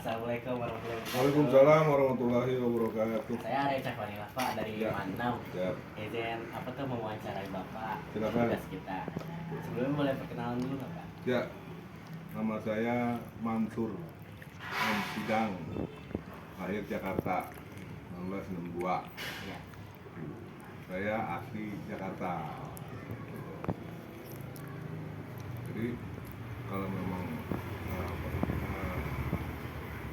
Assalamualaikum warahmatullahi wabarakatuh. Waalaikumsalam warahmatullahi wabarakatuh. Saya Recep Wanila Pak dari Ya. Manam. Ya, Izin apa tuh mewawancarai Bapak Silakan. tugas kita. Sebelumnya boleh perkenalan dulu nggak Pak? ya. Nama saya Mansur M. Sidang, lahir Jakarta 1962. Ya. Saya asli Jakarta. Jadi kalau memang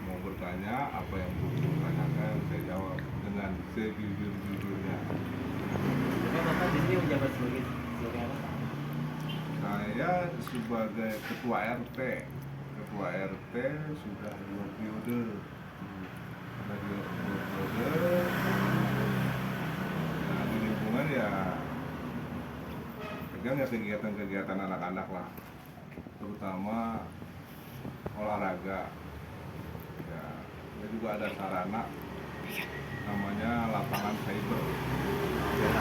mau bertanya apa yang perlu ditanyakan, saya jawab dengan sejujur-jujurnya. Jadi Bapak di sini menjabat sebagai apa Pak? Saya sebagai ketua RT sudah 2 periode. Sudah 2 periode. Nah, di lingkungan ya pegang ya kegiatan-kegiatan anak-anak lah, terutama olahraga. Ya, kita juga ada sarana namanya lapangan cyber. Ya,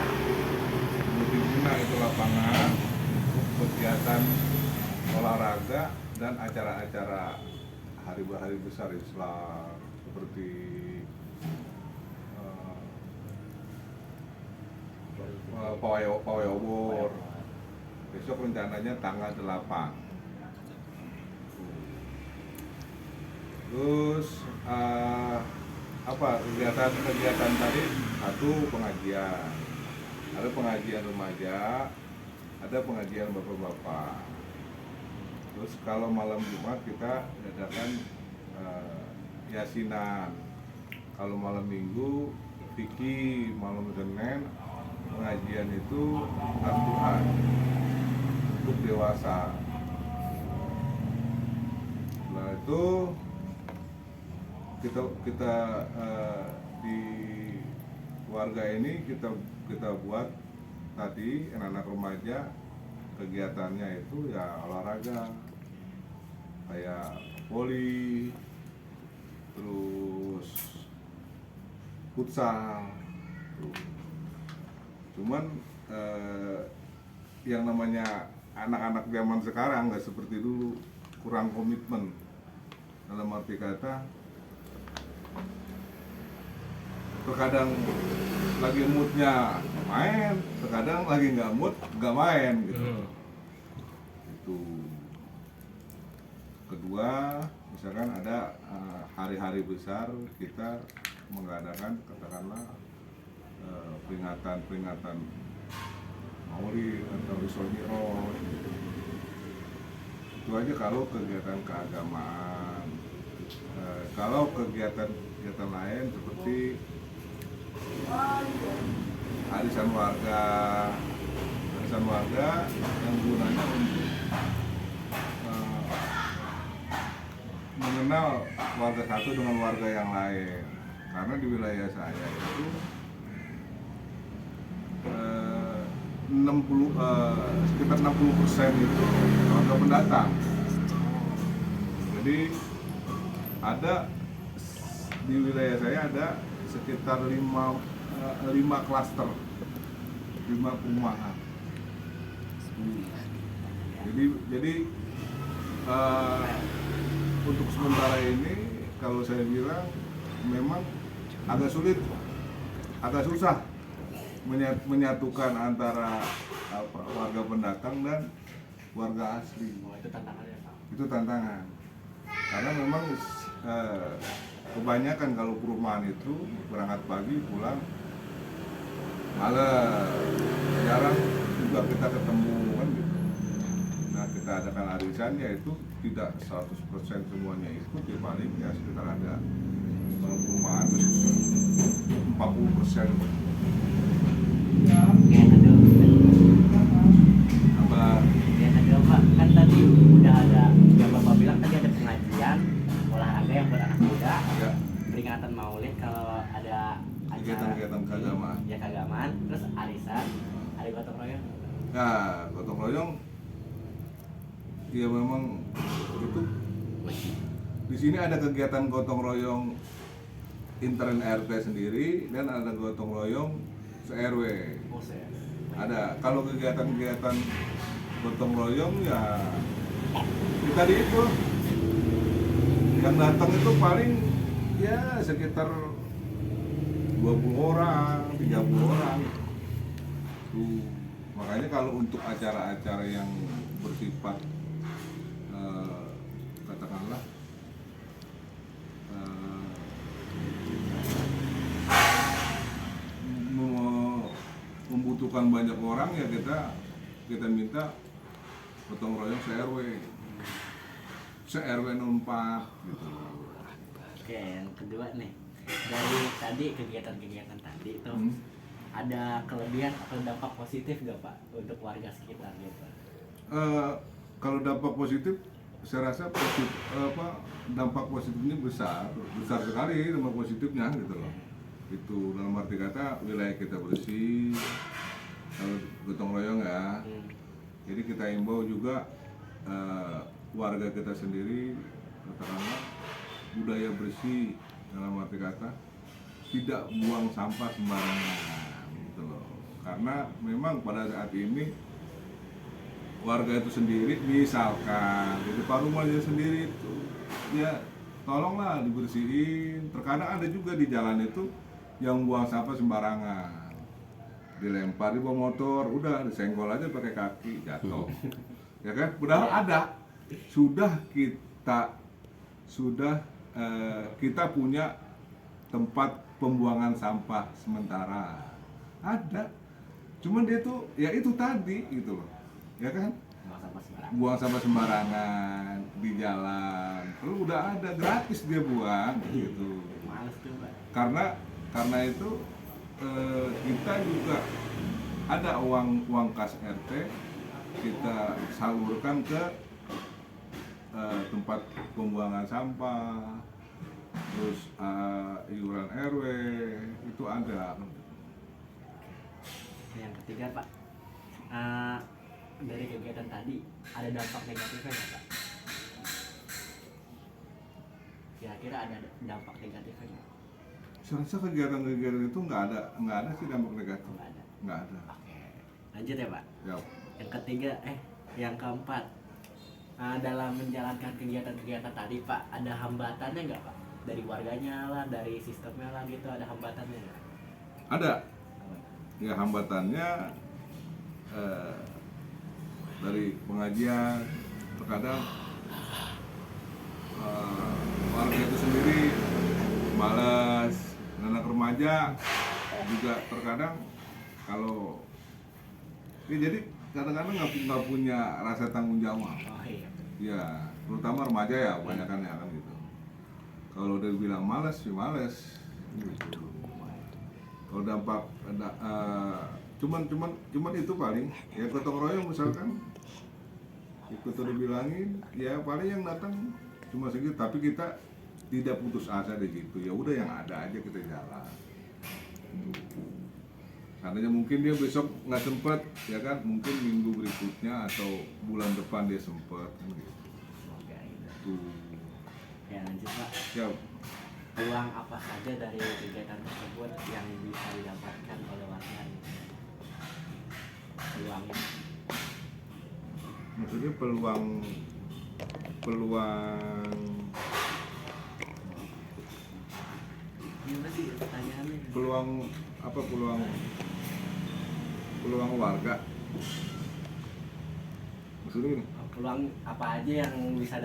multiguna itu lapangan untuk kegiatan olahraga dan acara-acara hari besar Islam seperti pawai obor. Besok rencananya tanggal 8. Terus apa kegiatan tadi? Satu, pengajian. Ada pengajian remaja, ada pengajian bapak-bapak. Terus kalau malam Jumat kita adakan yasinan. Kalau malam Minggu fikih, malam Senin pengajian itu Al-Quran untuk dewasa. Setelah itu kita di keluarga ini kita buat tadi anak-anak remaja kegiatannya itu ya olahraga kayak voli, terus futsal. Cuman yang namanya anak-anak zaman sekarang nggak seperti dulu, kurang komitmen. Dalam arti kata terkadang lagi moodnya main, terkadang lagi nggak mood nggak main gitu. Itu. Kedua, misalkan ada hari-hari besar kita mengadakan katakanlah peringatan Maulid atau Isra Mi'raj. Itu aja kalau kegiatan keagamaan. Kalau kegiatan lain seperti arisan warga yang gunanya untuk mengenal warga satu dengan warga yang lain. Karena di wilayah saya itu 60, sekitar 60% itu warga pendatang. Jadi ada di wilayah saya ada sekitar 5 klaster, 5 perumahan. Jadi untuk sementara ini kalau saya bilang memang agak susah menyatukan antara warga pendatang dan warga asli. Itu tantangannya Pak. Itu tantangan. Karena memang kebanyakan kalau perumahan itu berangkat pagi pulang malam, jarang juga kita ketemu kan gitu. Nah, kita adakan arisannya itu tidak 100% semuanya ikut, ya paling ya sekitar ada perumahan 40%. Oke, Apa? ya tadi Pak, kan tadi udah ada yang Bapak bilang tadi ada pengajian olahraga yang buat anak muda, Ya, peringatan Maulid kalau ada acara kegiatan keagamaan. ya keagamaan, terus arisan, ada gotong royong. Nah, gotong royong ya memang itu di sini ada kegiatan gotong royong intern RT sendiri dan ada gotong royong se-RW. Oh, saya. Ada. Kalau kegiatan-kegiatan gotong royong ya kita di itu yang datang itu paling ya sekitar 20 orang, 30 orang. Tuh, makanya kalau untuk acara-acara yang bersifat katakanlah membutuhkan banyak orang ya kita minta gotong royong se-RW 04 gitu. Oke, yang kedua nih, dari tadi kegiatan-kegiatan tadi itu ada kelebihan atau dampak positif gak Pak untuk warga sekitar gitu? Kalau dampak positif, saya rasa dampak positifnya besar sekali dampak positifnya gitu loh. Itu dalam arti kata wilayah kita bersih, kalau gotong royong ya. Jadi kita imbau juga warga kita sendiri, katakanlah budaya bersih dalam arti kata tidak buang sampah sembarangan gitu loh. Karena memang pada saat ini warga itu sendiri misalkan di depan rumahnya sendiri itu ya tolonglah dibersihin. Terkadang ada juga di jalan itu yang buang sampah sembarangan, dilempar di bawah motor, udah disenggol aja pakai kaki jatuh. Ya kan? Padahal ada kita punya tempat pembuangan sampah sementara ada, cuman dia tuh ya itu tadi gitu loh, ya kan, buang sampah sembarangan di jalan, lalu udah ada gratis dia buang gitu. Karena itu kita juga ada uang kas RT kita salurkan ke tempat pembuangan sampah, terus iuran RW itu ada. Yang ketiga Pak, dari kegiatan tadi ada dampak negatifnya nggak Pak? Kira-kira ada dampak negatifnya nggak? Saya rasa kegiatan-kegiatan itu nggak ada sih dampak negatif. Nggak ada. Oke, lanjut ya Pak. Yap. Yang ketiga, yang keempat, dalam menjalankan kegiatan-kegiatan tadi Pak, ada hambatannya nggak Pak? Dari warganya lah, dari sistemnya lah gitu, ada hambatannya nggak? Ada. Ya hambatannya dari pengajian, terkadang warga itu sendiri malas, anak remaja juga terkadang kalau ya jadi kadang-kadang nggak punya rasa tanggung jawab. Oh iya. Ya terutama remaja ya kebanyakan ya kan gitu. Kalau udah bilang malas sih malas gitu. Kalau dampak cuman itu paling ya gotong royong misalkan ikut udah bilangin ya paling yang datang cuma segitu, tapi kita tidak putus asa di situ, ya udah yang ada aja kita jalan. Seandainya mungkin dia besok nggak sempet ya kan, mungkin minggu berikutnya atau bulan depan dia sempet kan gitu. Semoga gitu. Tuh. Ya lanjut Pak. Ya. Peluang apa saja dari kegiatan tersebut yang bisa didapatkan oleh warga? Peluangnya? Maksudnya peluang Gimana sih pertanyaannya? Peluang warga. Maksudnya gini? Peluang apa aja yang bisa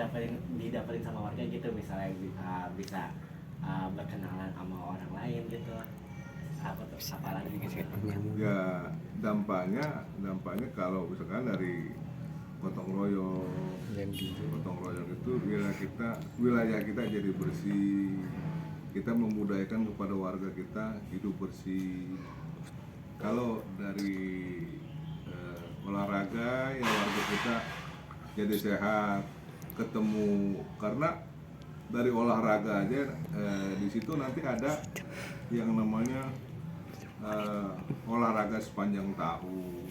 didapetin sama warga gitu, misalnya bisa berkenalan sama orang lain gitu, apa lagi gitu. Ya dampaknya kalau misalkan dari gotong royong itu wilayah kita jadi bersih, kita membudayakan kepada warga kita hidup bersih. Kalau dari olahraga ya warga kita jadi sehat, ketemu, karena dari olahraga aja di situ nanti ada yang namanya olahraga sepanjang tahun.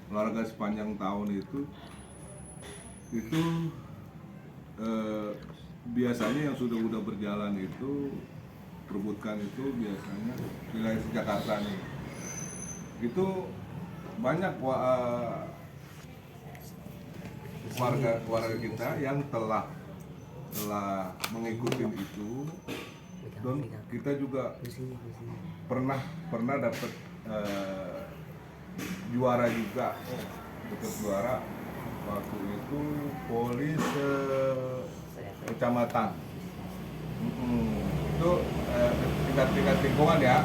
Olahraga sepanjang tahun itu biasanya yang sudah berjalan itu perebutkan itu biasanya wilayah Jakarta nih. Itu banyak warga kita yang telah setelah mengikuti itu, dan kita juga pernah dapat juara juga, dapat juara waktu itu polis kecamatan. Itu tingkat lingkungan ya.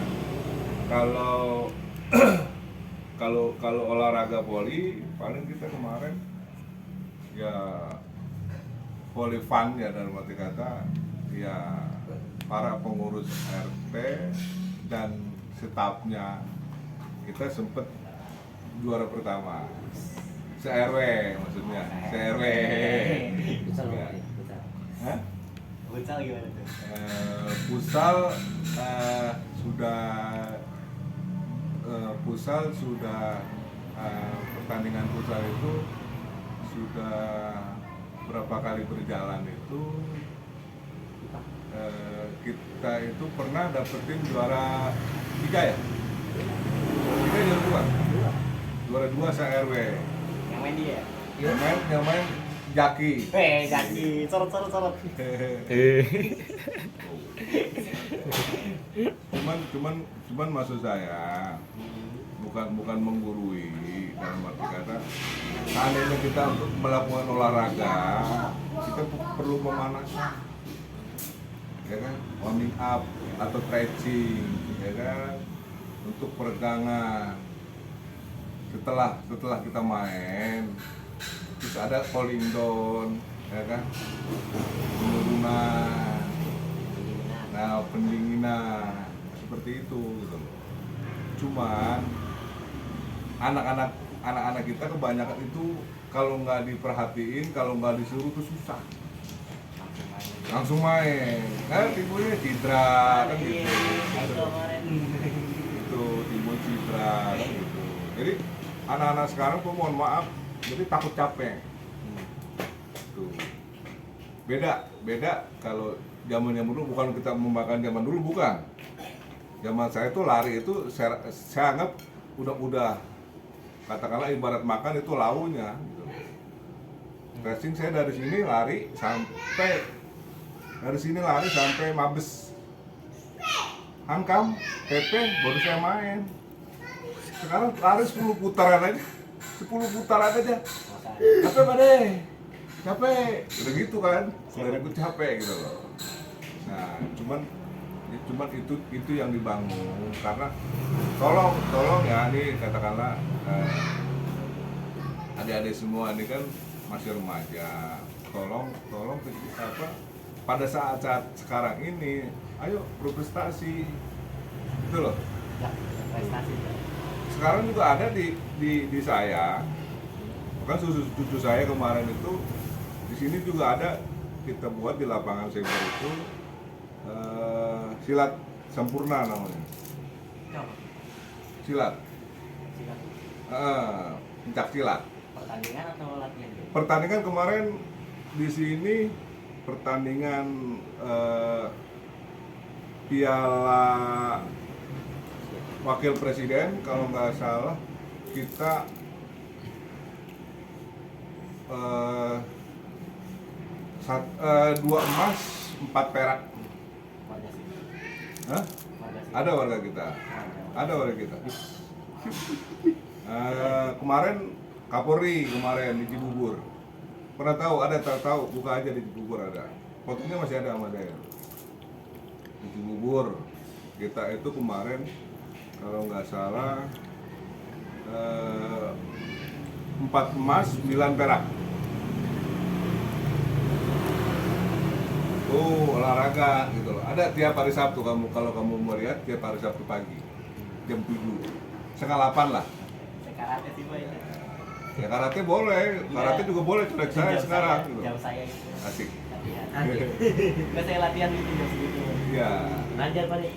Kalau kalau olahraga voli paling kita kemarin ya voli fun ya, dalam arti kata ya para pengurus RT dan stafnya kita sempet juara pertama se-RW, maksudnya se-RW. Ya. Hah? Futsal gimana tuh? Futsal sudah pertandingan futsal itu sudah berapa kali berjalan itu kita itu pernah dapetin juara 3 ya? 3 juara 2? Juara 2 se-RW. Yang main dia? Yang main Jaki. Jaki, sorot. Cuman maksud saya bukan menggurui, dalam arti kata seandainya kita untuk melakukan olahraga kita perlu pemanasan, ya kan, warming up atau stretching, ya kan, untuk peregangan. Setelah kita main terus ada cooling down, ya kan, penurunan, nah pendinginan seperti itu gitu loh. Cuman anak-anak kita kebanyakan itu kalau nggak diperhatiin, kalau nggak disuruh tuh susah, langsung main kan, timbulnya cedera kan gitu. Itu timbul cedera gitu. Jadi anak-anak sekarang tuh mohon maaf, jadi takut capek. Tuh. Beda kalau zaman dulu, bukan kita membanggakan zaman dulu, bukan. Zaman saya tuh lari itu saya anggap udah katakanlah ibarat makan itu launya gitu. Racing saya dari sini lari sampai Mabes, Hankam, PP baru saya main. Sekarang lari 10 putaran aja. Capek badai, capek, udah gitu kan, udah ikut capek gitu loh. Nah, cuman itu yang dibangun karena tolong ya, nih katakanlah adik-adik semua ini kan masih remaja, tolong pada saat sekarang ini ayo berprestasi gitu loh. Ya, prestasi. Sekarang juga ada di saya, kan cucu saya kemarin itu di sini juga ada, kita buat di lapangan Seber itu silat sempurna namanya. Silat. Pencak silat. Pertandingan atau latihan? Pertandingan kemarin di sini pertandingan Piala Wakil Presiden kalau nggak salah kita 2 emas 4 perak. Hah? Ada warga kita. Kemarin Kapolri kemarin di Cibubur. Pernah tahu? Tahu? Buka aja di Cibubur ada. Fotonya masih ada sama saya. Di Cibubur kita itu kemarin kalau nggak salah 4 emas 9 perak. Olahraga gitu loh. Ada tiap hari Sabtu, kalau kamu mau lihat tiap hari Sabtu pagi jam 7, setengah 8 lah. Karate sih boy. Ya karate boleh, karate juga boleh, colek saya sekarang gitu. Jam saya itu. Asik. Latihan. Nggak, saya latihan gitu jam segitu. Iya. Belajar paling.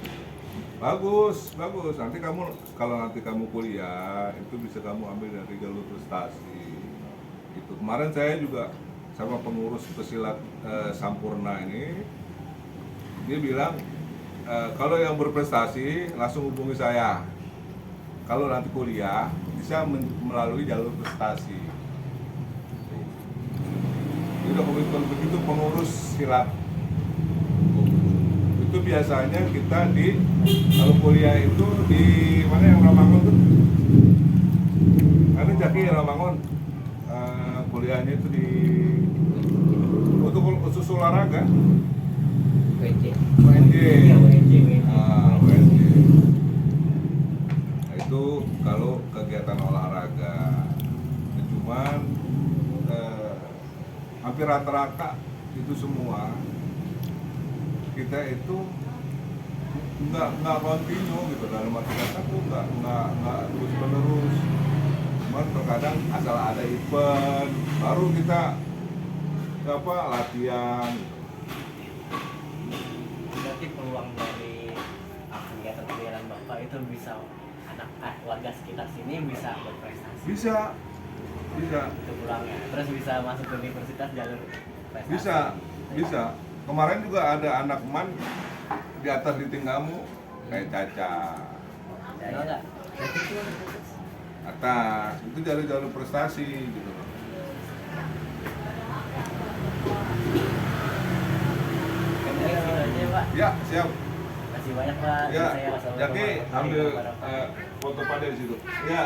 Bagus. Nanti kalau kamu kuliah itu bisa kamu ambil dari jalur prestasi. Itu kemarin saya juga sama pengurus pesilat Sampurna ini, dia bilang kalau yang berprestasi langsung hubungi saya. Kalau nanti kuliah bisa melalui jalur prestasi. Jadi udah komitmen begitu pengurus silat. Itu biasanya kita kalau kuliah itu di mana yang Ramangun tuh? Ada Jaki Ramangun. Kuliahnya itu di untuk khusus olahraga. WNJ. WNJ. Iya, WNJ. WNJ. Nah, itu kalau kegiatan olahraga. Cuman hampir rata-rata itu semua kita itu nggak continue gitu, dalam arti kata tuh nggak terus menerus. Cuman terkadang asal ada event baru kita latihan. Berarti peluang dari kegiatan-kegiatan Bapak itu bisa warga sekitar sini bisa berprestasi. Bisa Itu pulangnya. Terus bisa masuk ke universitas jalur prestasi. bisa. Kemarin juga ada anak man di atas di tinggamu kayak Caca. Ya enggak? Atas itu jalur prestasi gitu. Gitu aja, Pak. Ya, siap. Terima kasih banyak, Pak. Ya, Saya wassalamualaikum Jaki warahmatullahi ambil wabarakatuh. foto pada di situ. Ya.